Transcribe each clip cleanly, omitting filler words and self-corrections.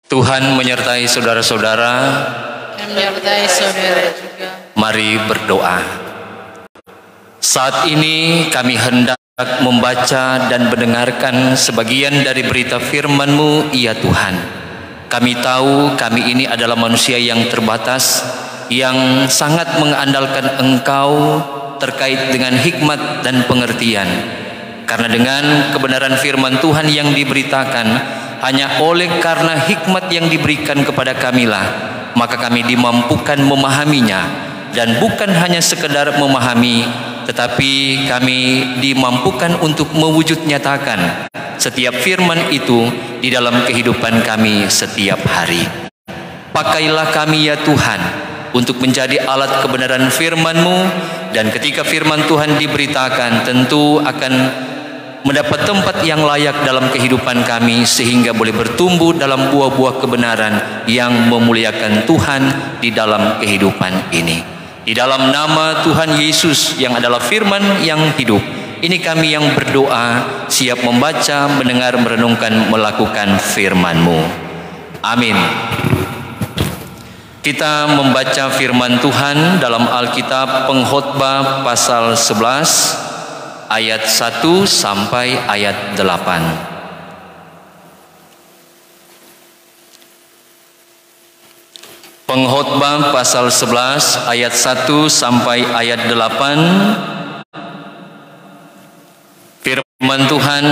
Tuhan menyertai saudara-saudara. Menyertai saudara juga. Mari berdoa. Saat ini kami hendak membaca dan mendengarkan sebagian dari berita firman-Mu, ya Tuhan. Kami tahu kami ini adalah manusia yang terbatas, yang sangat mengandalkan Engkau terkait dengan hikmat dan pengertian. Karena dengan kebenaran firman Tuhan yang diberitakan, hanya oleh karena hikmat yang diberikan kepada kamilah, maka kami dimampukan memahaminya. Dan bukan hanya sekedar memahami, tetapi kami dimampukan untuk mewujud nyatakan setiap firman itu di dalam kehidupan kami setiap hari. Pakailah kami ya Tuhan untuk menjadi alat kebenaran firman-Mu, dan ketika firman Tuhan diberitakan tentu akan mendapat tempat yang layak dalam kehidupan kami, sehingga boleh bertumbuh dalam buah-buah kebenaran yang memuliakan Tuhan di dalam kehidupan ini. Di dalam nama Tuhan Yesus yang adalah firman yang hidup, ini kami yang berdoa, siap membaca, mendengar, merenungkan, melakukan firman-Mu. Amin. Kita membaca firman Tuhan dalam Alkitab Pengkhotbah pasal 11 ayat 1 sampai ayat 8. Pengkhotbah pasal 11 ayat 1 sampai ayat 8. Firman Tuhan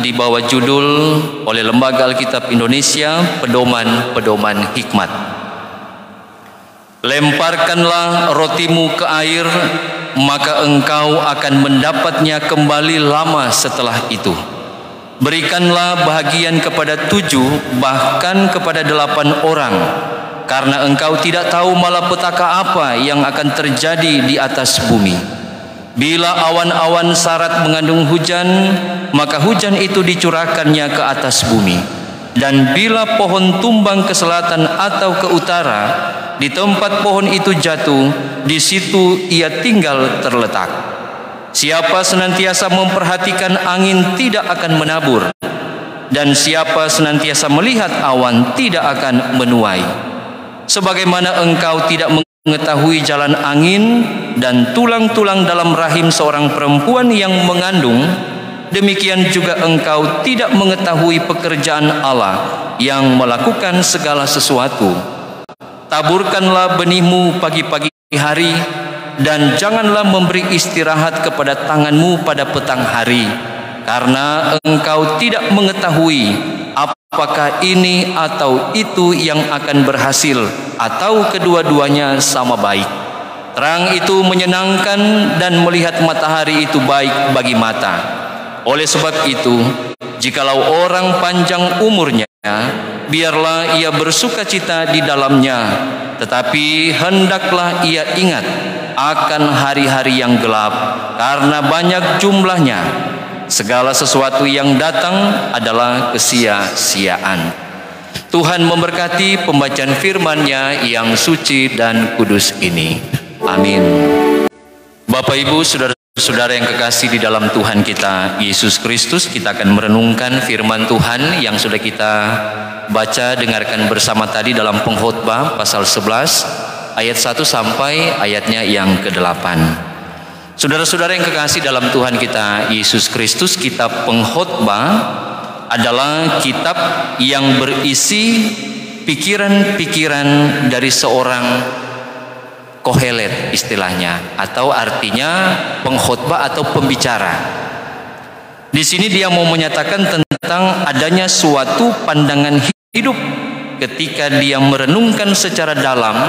di bawah judul oleh Lembaga Alkitab Indonesia, Pedoman-pedoman Hikmat. Lemparkanlah rotimu ke air, maka engkau akan mendapatnya kembali lama setelah itu. Berikanlah bahagian kepada 7, bahkan kepada 8 orang, karena engkau tidak tahu malapetaka apa yang akan terjadi di atas bumi. Bila awan-awan sarat mengandung hujan, maka hujan itu dicurahkannya ke atas bumi. Dan bila pohon tumbang ke selatan atau ke utara, di tempat pohon itu jatuh, di situ ia tinggal terletak. Siapa senantiasa memperhatikan angin tidak akan menabur, dan siapa senantiasa melihat awan tidak akan menuai. Sebagaimana engkau tidak mengetahui jalan angin dan tulang-tulang dalam rahim seorang perempuan yang mengandung, demikian juga engkau tidak mengetahui pekerjaan Allah yang melakukan segala sesuatu. Taburkanlah benihmu pagi-pagi hari, dan janganlah memberi istirahat kepada tanganmu pada petang hari, karena engkau tidak mengetahui apakah ini atau itu yang akan berhasil, atau kedua-duanya sama baik. Terang itu menyenangkan, dan melihat matahari itu baik bagi mata. Oleh sebab itu, jikalau orang panjang umurnya, biarlah ia bersukacita di dalamnya, tetapi hendaklah ia ingat akan hari-hari yang gelap, karena banyak jumlahnya. Segala sesuatu yang datang adalah kesia-siaan. Tuhan memberkati pembacaan firman-Nya yang suci dan kudus ini. Amin. Bapak, Ibu, saudara-saudara yang kekasih di dalam Tuhan kita Yesus Kristus, kita akan merenungkan firman Tuhan yang sudah kita baca dengarkan bersama tadi dalam Pengkhotbah pasal 11 ayat 1 sampai ayatnya yang ke-8. Saudara-saudara yang kekasih dalam Tuhan kita Yesus Kristus, kitab Pengkhotbah adalah kitab yang berisi pikiran-pikiran dari seorang Kohelet istilahnya, atau artinya pengkhotbah atau pembicara. Di sini dia mau menyatakan tentang adanya suatu pandangan hidup ketika dia merenungkan secara dalam.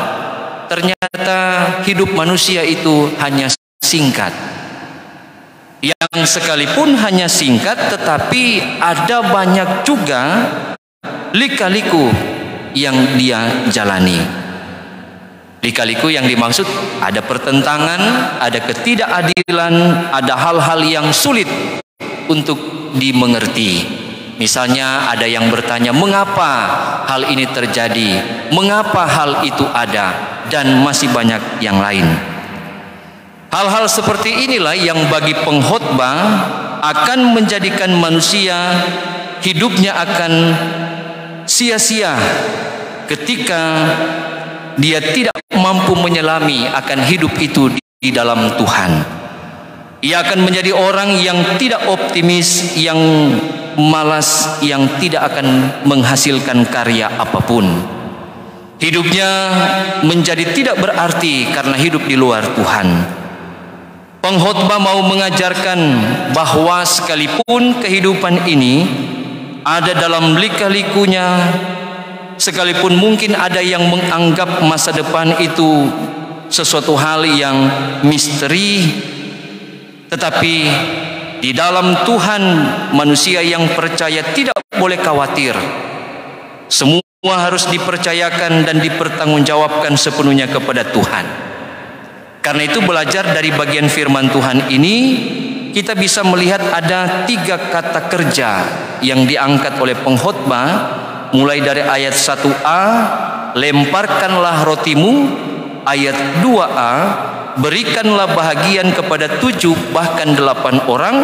Ternyata hidup manusia itu hanya singkat. Yang sekalipun hanya singkat, tetapi ada banyak juga lika-liku yang dia jalani. Lika-liku yang dimaksud ada pertentangan, ada ketidakadilan, ada hal-hal yang sulit untuk dimengerti. Misalnya ada yang bertanya, mengapa hal ini terjadi? Mengapa hal itu ada? Dan masih banyak yang lain. Hal-hal seperti inilah yang bagi pengkhotbah akan menjadikan manusia hidupnya akan sia-sia ketika dia tidak mampu menyelami akan hidup itu di dalam Tuhan. Ia akan menjadi orang yang tidak optimis, yang malas, yang tidak akan menghasilkan karya apapun. Hidupnya menjadi tidak berarti karena hidup di luar Tuhan. Pengkhotbah mau mengajarkan bahwa sekalipun kehidupan ini ada dalam lika-likunya, sekalipun mungkin ada yang menganggap masa depan itu sesuatu hal yang misteri, tetapi di dalam Tuhan manusia yang percaya tidak boleh khawatir. Semua harus dipercayakan dan dipertanggungjawabkan sepenuhnya kepada Tuhan. Karena itu belajar dari bagian firman Tuhan ini, kita bisa melihat ada 3 kata kerja yang diangkat oleh pengkhotbah, mulai dari ayat 1a, lemparkanlah rotimu, ayat 2a, berikanlah bahagian kepada 7 bahkan 8 orang,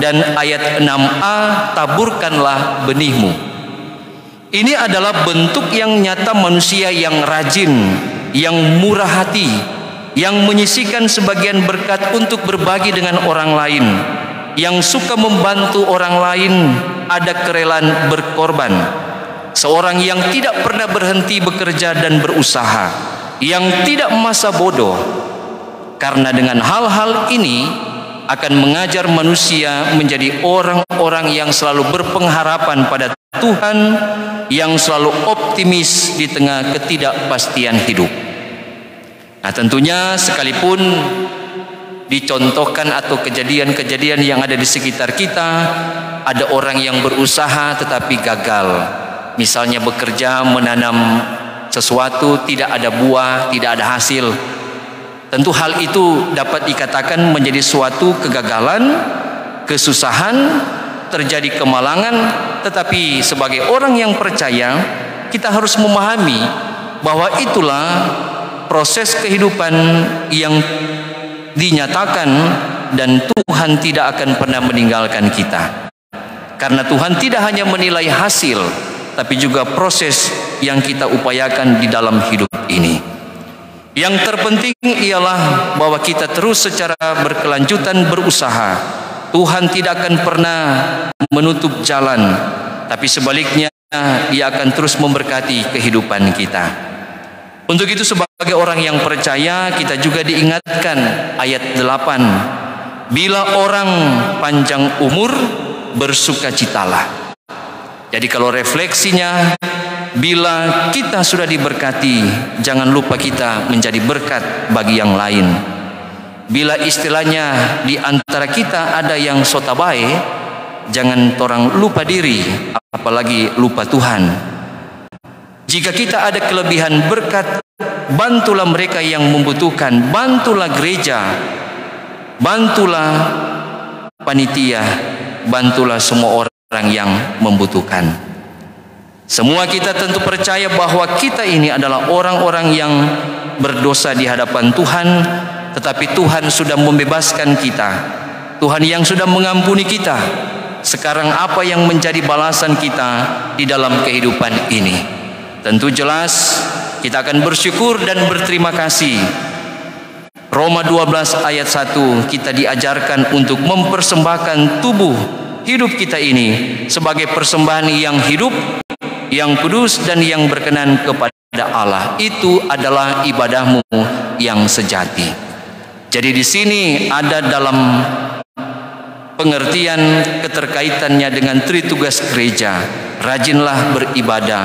dan ayat 6a, taburkanlah benihmu. Ini adalah bentuk yang nyata manusia yang rajin, yang murah hati, yang menyisihkan sebagian berkat untuk berbagi dengan orang lain, yang suka membantu orang lain, ada kerelaan berkorban. Seorang yang tidak pernah berhenti bekerja dan berusaha, yang tidak masa bodoh. Karena dengan hal-hal ini akan mengajar manusia menjadi orang-orang yang selalu berpengharapan pada Tuhan, yang selalu optimis di tengah ketidakpastian hidup. Nah, tentunya sekalipun dicontohkan atau kejadian-kejadian yang ada di sekitar kita, ada orang yang berusaha tetapi gagal. Misalnya bekerja menanam sesuatu, tidak ada buah, tidak ada hasil. Tentu hal itu dapat dikatakan menjadi suatu kegagalan, kesusahan, terjadi kemalangan. Tetapi sebagai orang yang percaya, kita harus memahami bahwa itulah proses kehidupan yang dinyatakan, dan Tuhan tidak akan pernah meninggalkan kita. Karena Tuhan tidak hanya menilai hasil, tapi juga proses yang kita upayakan di dalam hidup ini. Yang terpenting ialah bahwa kita terus secara berkelanjutan berusaha. Tuhan tidak akan pernah menutup jalan, tapi sebaliknya Dia akan terus memberkati kehidupan kita. Untuk itu sebagai orang yang percaya, kita juga diingatkan ayat 8. Bila orang panjang umur, bersukacitalah. Jadi kalau refleksinya, bila kita sudah diberkati, jangan lupa kita menjadi berkat bagi yang lain. Bila istilahnya di antara kita ada yang sotabae, jangan orang lupa diri, apalagi lupa Tuhan. Jika kita ada kelebihan berkat, bantulah mereka yang membutuhkan, bantulah gereja, bantulah panitia, bantulah semua orang yang membutuhkan. Semua kita tentu percaya bahwa kita ini adalah orang-orang yang berdosa di hadapan Tuhan, tetapi Tuhan sudah membebaskan kita. Tuhan yang sudah mengampuni kita. Sekarang apa yang menjadi balasan kita di dalam kehidupan ini? Tentu jelas kita akan bersyukur dan berterima kasih. Roma 12 ayat 1, kita diajarkan untuk mempersembahkan tubuh hidup kita ini sebagai persembahan yang hidup, yang kudus, dan yang berkenan kepada Allah. Itu adalah ibadahmu yang sejati. Jadi di sini ada dalam pengertian keterkaitannya dengan tritugas gereja. Rajinlah beribadah,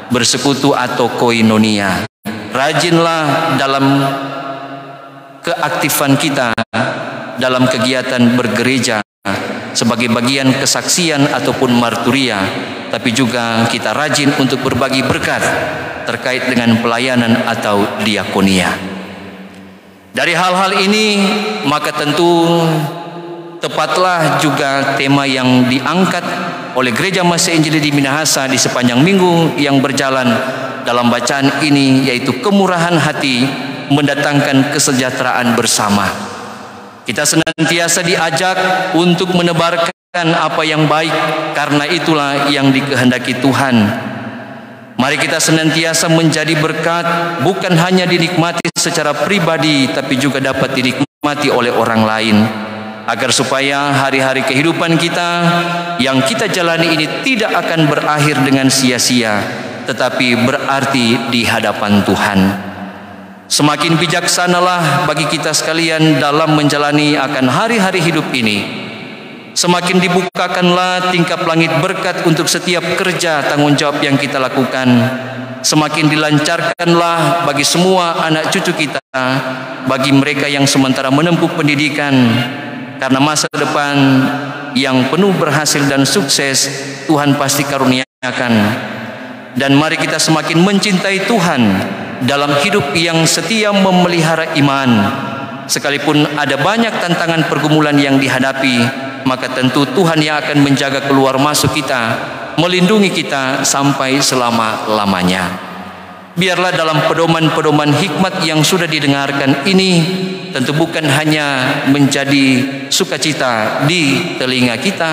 bersekutu atau koinonia. Rajinlah dalam keaktifan kita dalam kegiatan bergereja sebagai bagian kesaksian ataupun marturia, tapi juga kita rajin untuk berbagi berkat terkait dengan pelayanan atau diakonia. Dari hal-hal ini maka tentu tepatlah juga tema yang diangkat oleh Gereja Masih Injili di Minahasa di sepanjang minggu yang berjalan dalam bacaan ini, yaitu kemurahan hati mendatangkan kesejahteraan bersama. Kita senantiasa diajak untuk menebarkan apa yang baik, karena itulah yang dikehendaki Tuhan. Mari kita senantiasa menjadi berkat, bukan hanya dinikmati secara pribadi, tapi juga dapat dinikmati oleh orang lain, agar supaya hari-hari kehidupan kita yang kita jalani ini tidak akan berakhir dengan sia-sia, tetapi berarti di hadapan Tuhan. Semakin bijaksanalah bagi kita sekalian dalam menjalani akan hari-hari hidup ini. Semakin dibukakanlah tingkap langit berkat untuk setiap kerja tanggung jawab yang kita lakukan. Semakin dilancarkanlah bagi semua anak cucu kita, bagi mereka yang sementara menempuh pendidikan, karena masa depan yang penuh berhasil dan sukses Tuhan pasti karuniakan. Dan mari kita semakin mencintai Tuhan dalam hidup yang setia memelihara iman. Sekalipun ada banyak tantangan pergumulan yang dihadapi, maka tentu Tuhan yang akan menjaga keluar masuk kita, melindungi kita sampai selama-lamanya. Biarlah dalam pedoman-pedoman hikmat yang sudah didengarkan ini, tentu bukan hanya menjadi sukacita di telinga kita,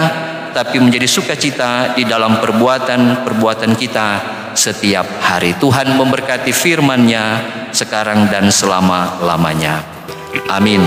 tapi menjadi sukacita di dalam perbuatan-perbuatan kita setiap hari. Tuhan memberkati firman-Nya sekarang dan selama-lamanya. Amin.